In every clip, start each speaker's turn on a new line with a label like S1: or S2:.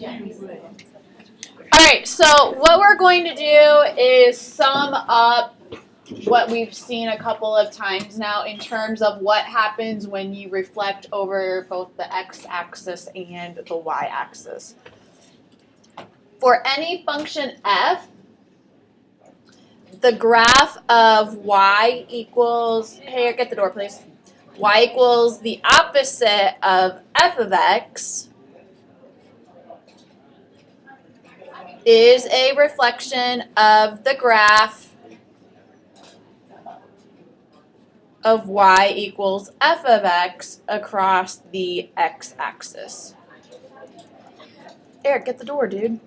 S1: All right, so what we're going to do is sum up what we've seen a couple of times now in terms of what happens when you reflect over both the x-axis and the y-axis. For any function f, the graph of y equals, here, get the door please, y equals the opposite of f of x is a reflection of the graph of y equals f of x across the x-axis. Eric, get the door, dude.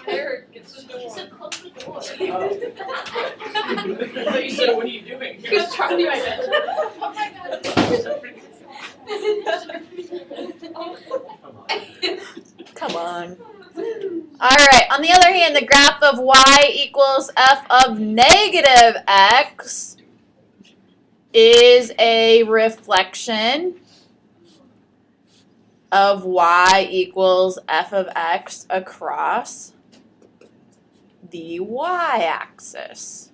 S2: Eric, get the door. He said, what are you doing? He was trying to identify. Oh my God.
S1: Come on. All right, on the other hand, the graph of y equals f of negative x is a reflection of y equals f of x across the y-axis.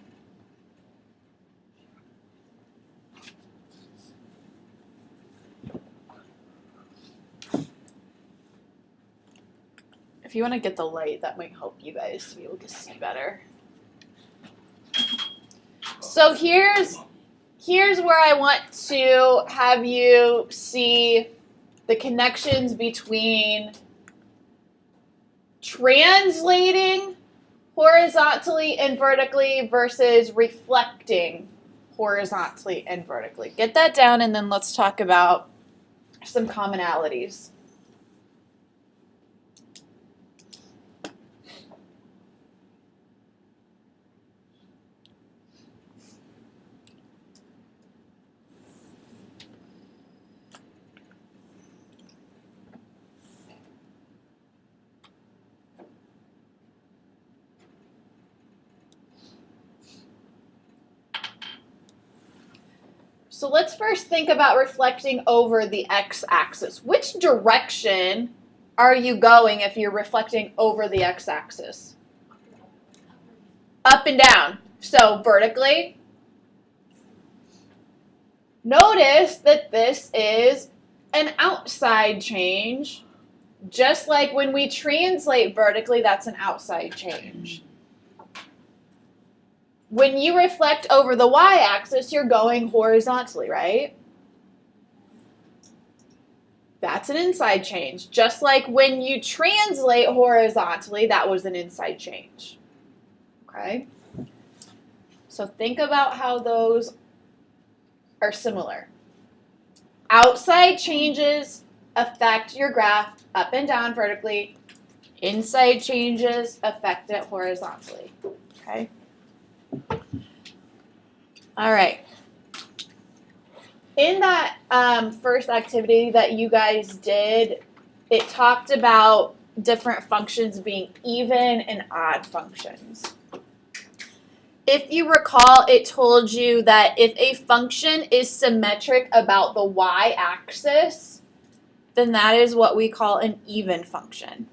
S1: If you want to get the light, that might help you guys to be able to see better. So here's where I want to have you see the connections between translating horizontally and vertically versus reflecting horizontally and vertically. Get that down and then let's talk about some commonalities. So let's first think about reflecting over the x-axis. Which direction are you going if you're reflecting over the x-axis? Up and down. So vertically. Notice that this is an outside change. Just like when we translate vertically, that's an outside change. When you reflect over the y-axis, you're going horizontally, right? That's an inside change. Just like when you translate horizontally, that was an inside change. Okay? So think about how those are similar. Outside changes affect your graph up and down vertically. Inside changes affect it horizontally. Okay? All right. In that first activity that you guys did, it talked about different functions being even and odd functions. If you recall, it told you that if a function is symmetric about the y-axis, then that is what we call an even function.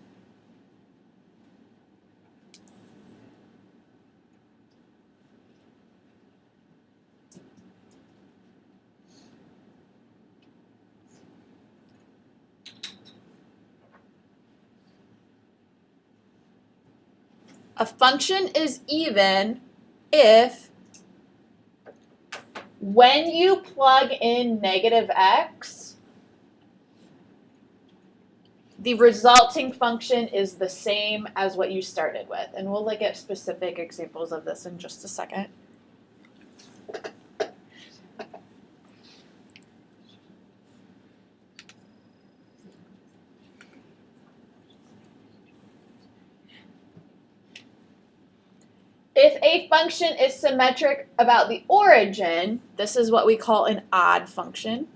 S1: A function is even if when you plug in negative x, the resulting function is the same as what you started with. And we'll look at specific examples of this in just a second. If a function is symmetric about the origin, this is what we call an odd function.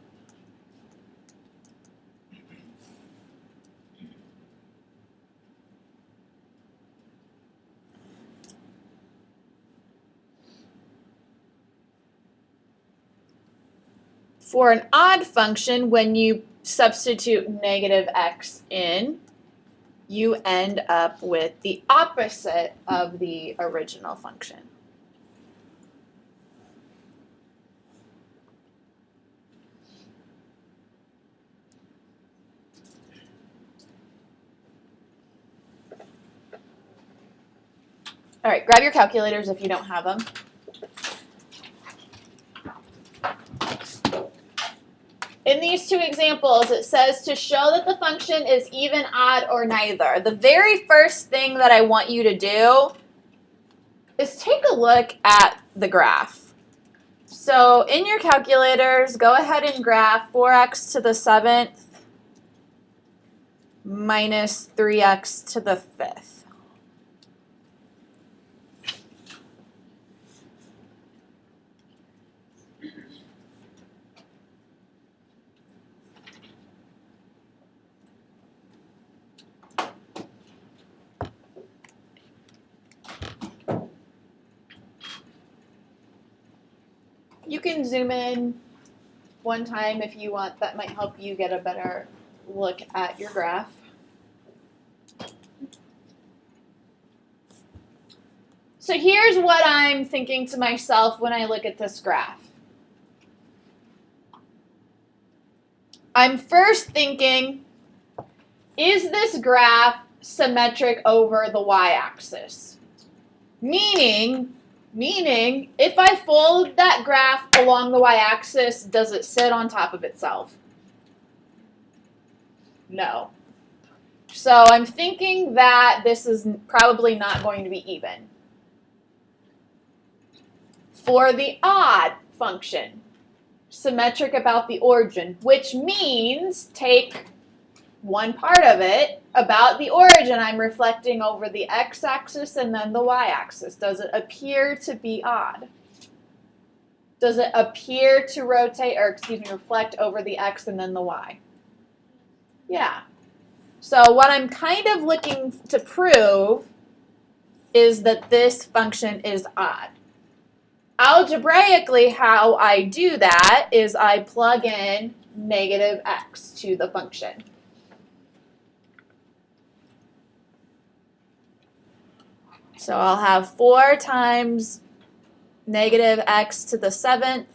S1: For an odd function, when you substitute negative x in, you end up with the opposite of the original function. All right, grab your calculators if you don't have them. In these two examples, it says to show that the function is even, odd, or neither. The very first thing that I want you to do is take a look at the graph. So in your calculators, go ahead and graph 4x to the 7th minus 3x to the 5th. You can zoom in one time if you want. That might help you get a better look at your graph. So here's what I'm thinking to myself when I look at this graph. I'm first thinking, is this graph symmetric over the y-axis? Meaning, if I fold that graph along the y-axis, does it sit on top of itself? No. So I'm thinking that this is probably not going to be even. For the odd function, symmetric about the origin, which means take one part of it about the origin. I'm reflecting over the x-axis and then the y-axis. Does it appear to be odd? Does it appear to reflect over the x and then the y? Yeah. So what I'm kind of looking to prove is that this function is odd. Algebraically, how I do that is I plug in negative x to the function. So I'll have 4 times negative x to the 7th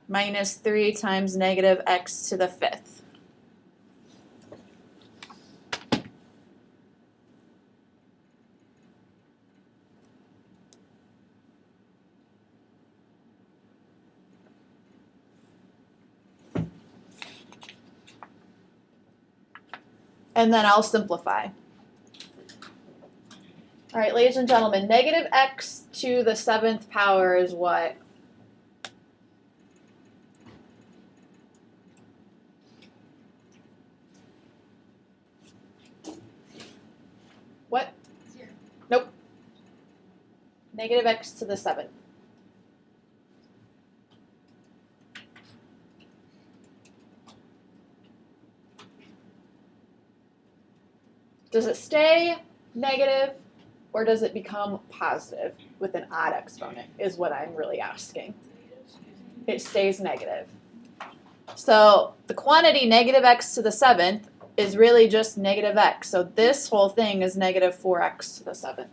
S1: minus 3 times negative x to the 5th. And then I'll simplify. All right, ladies and gentlemen, negative x to the 7th power is what? What?
S2: 0.
S1: Nope. Negative x to the 7th. Does it stay negative or does it become positive with an odd exponent is what I'm really asking. It stays negative. So the quantity negative x to the 7th is really just negative x. So this whole thing is negative 4x to the 7th.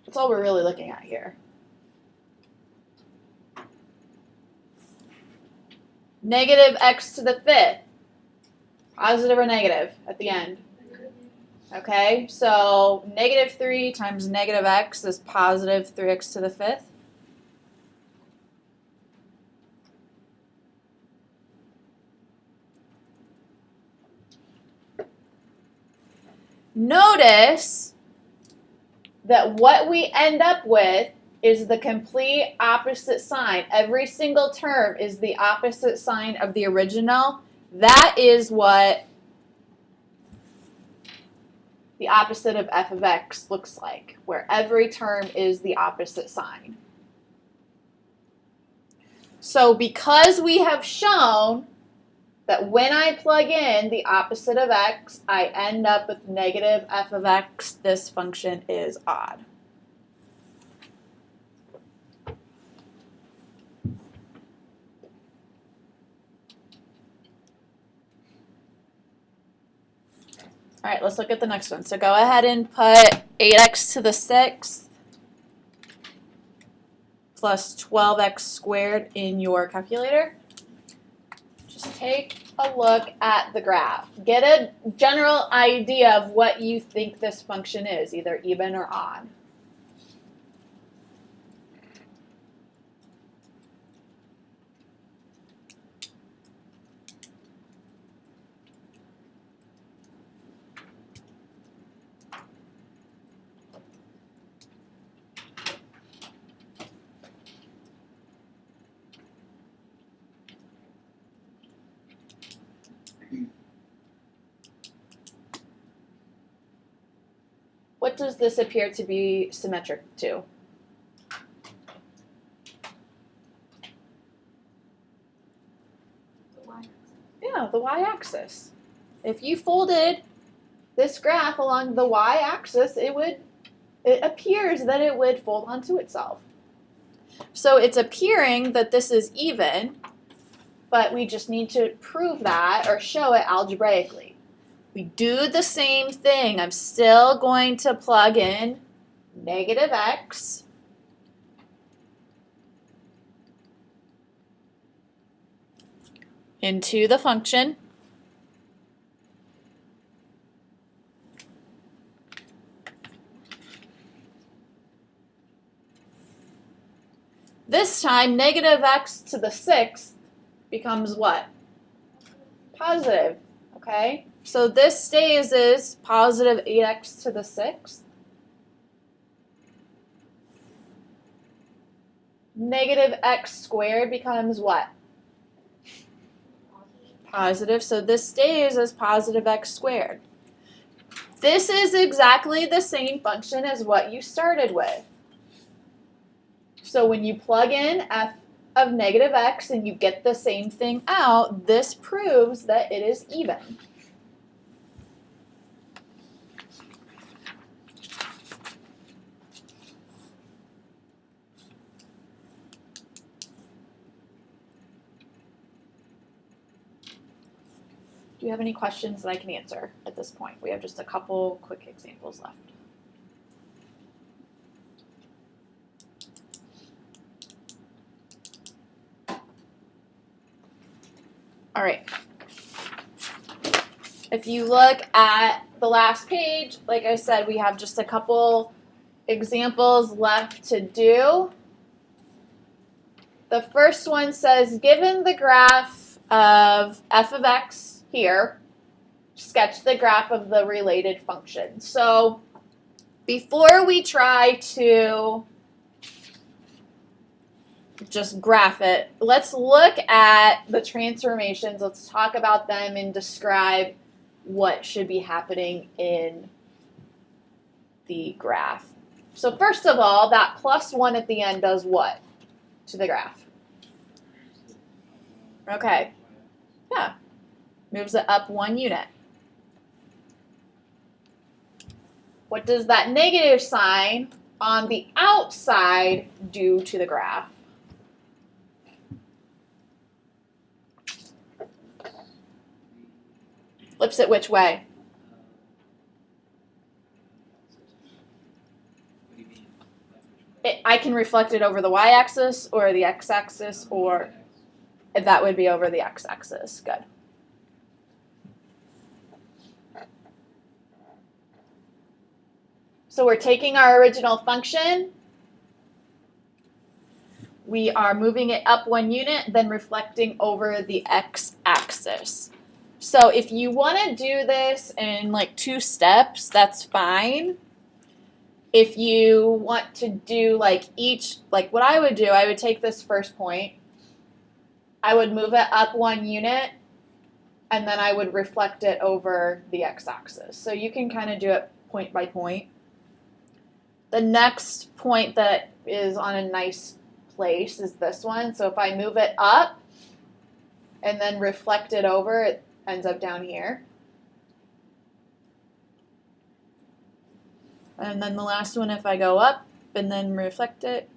S1: That's all we're really looking at here. Negative x to the 5th. Positive or negative at the end? Okay, so negative 3 times negative x is positive 3x to the 5th. Notice that what we end up with is the complete opposite sign. Every single term is the opposite sign of the original. That is what the opposite of f of x looks like, where every term is the opposite sign. So because we have shown that when I plug in the opposite of x, I end up with negative f of x, this function is odd. All right, let's look at the next one. So go ahead and put 8x to the 6th plus 12x squared in your calculator. Just take a look at the graph. Get a general idea of what you think this function is, either even or odd. What does this appear to be symmetric to?
S2: The y-axis.
S1: Yeah, the y-axis. If you folded this graph along the y-axis, it appears that it would fold onto itself. So it's appearing that this is even, but we just need to prove that or show it algebraically. We do the same thing. I'm still going to plug in negative x into the function. This time, negative x to the 6th becomes what? Positive, okay? So this stays as positive 8x to the 6th. Negative x squared becomes what? Positive, so this stays as positive x squared. This is exactly the same function as what you started with. So when you plug in f of negative x and you get the same thing out, this proves that it is even. Do you have any questions that I can answer at this point? We have just a couple quick examples left. All right. If you look at the last page, like I said, we have just a couple examples left to do. The first one says, given the graph of f of x here, sketch the graph of the related function. So before we try to just graph it, let's look at the transformations. Let's talk about them and describe what should be happening in the graph. So first of all, that +1 at the end does what to the graph? Okay, yeah, moves it up 1 unit. What does that negative sign on the outside do to the graph? Flips it which way? I can reflect it over the y-axis or the x-axis, or that would be over the x-axis. Good. So we're taking our original function. We are moving it up 1 unit, then reflecting over the x-axis. So if you want to do this in like 2 steps, that's fine. If you want to do like what I would do, I would take this first point, I would move it up 1 unit, and then I would reflect it over the x-axis. So you can kind of do it point by point. The next point that is on a nice place is this one. So if I move it up and then reflect it over, it ends up down here. And then the last one, if I go up and then reflect it,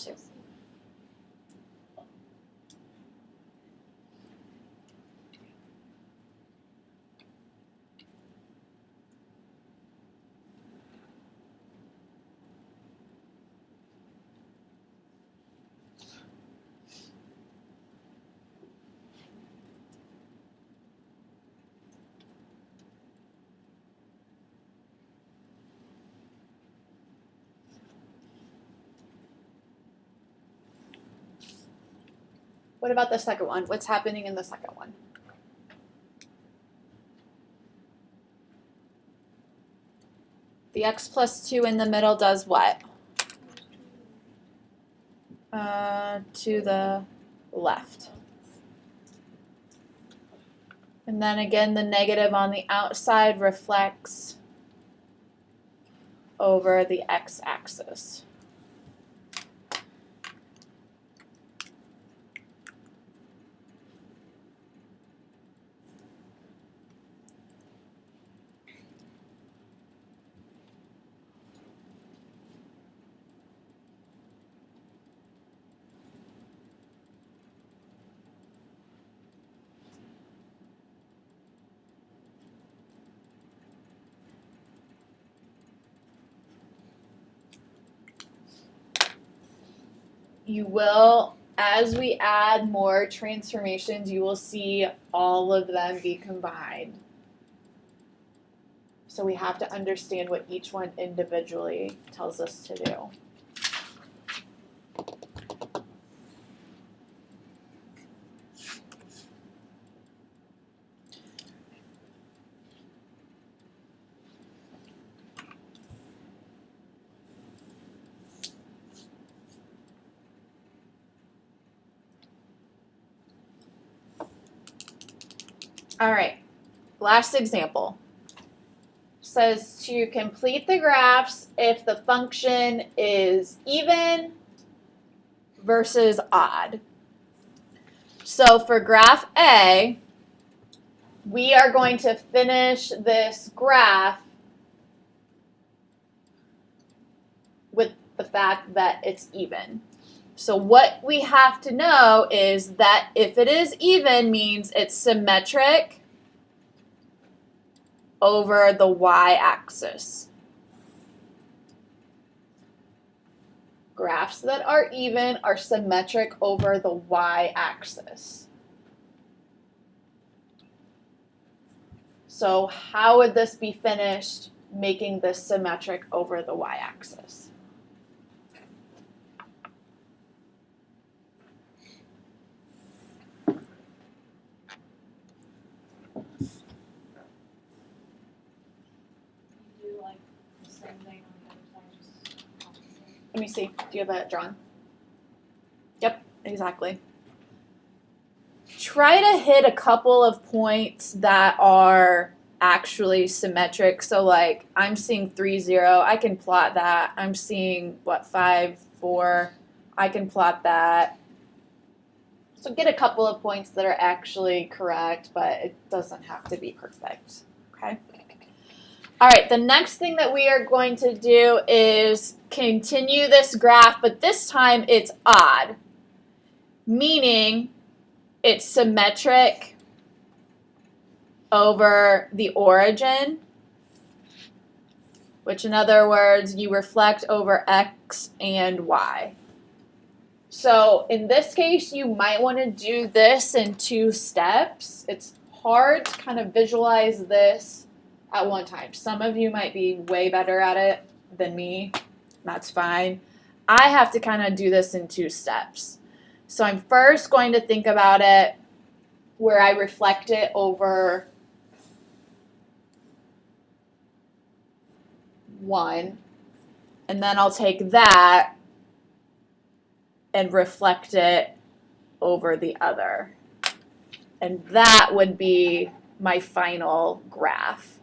S1: Bless you. What about the second one? What's happening in the second one? The x plus 2 in the middle does what? To the left. And then again, the negative on the outside reflects over the x-axis. You will, as we add more transformations, you will see all of them be combined. So we have to understand what each one individually tells us to do. All right, last example. Says to complete the graphs if the function is even versus odd. So for graph A, we are going to finish this graph with the fact that it's even. So what we have to know is that if it is even means it's symmetric over the y-axis. Graphs that are even are symmetric over the y-axis. So how would this be finished making this symmetric over the y-axis? Let me see. Do you have it drawn? Yep, exactly. Try to hit a couple of points that are actually symmetric. So like I'm seeing 3, 0. I can plot that. I'm seeing what 5, 4. I can plot that. So get a couple of points that are actually correct, but it doesn't have to be perfect. Okay? All right, the next thing that we are going to do is continue this graph, but this time it's odd, meaning it's symmetric over the origin, which in other words, you reflect over x and y. So in this case, you might want to do this in 2 steps. It's hard to kind of visualize this at one time. Some of you might be way better at it than me. That's fine. I have to kind of do this in 2 steps. So I'm first going to think about it where I reflect it over 1, and then I'll take that and reflect it over the other. And that would be my final graph.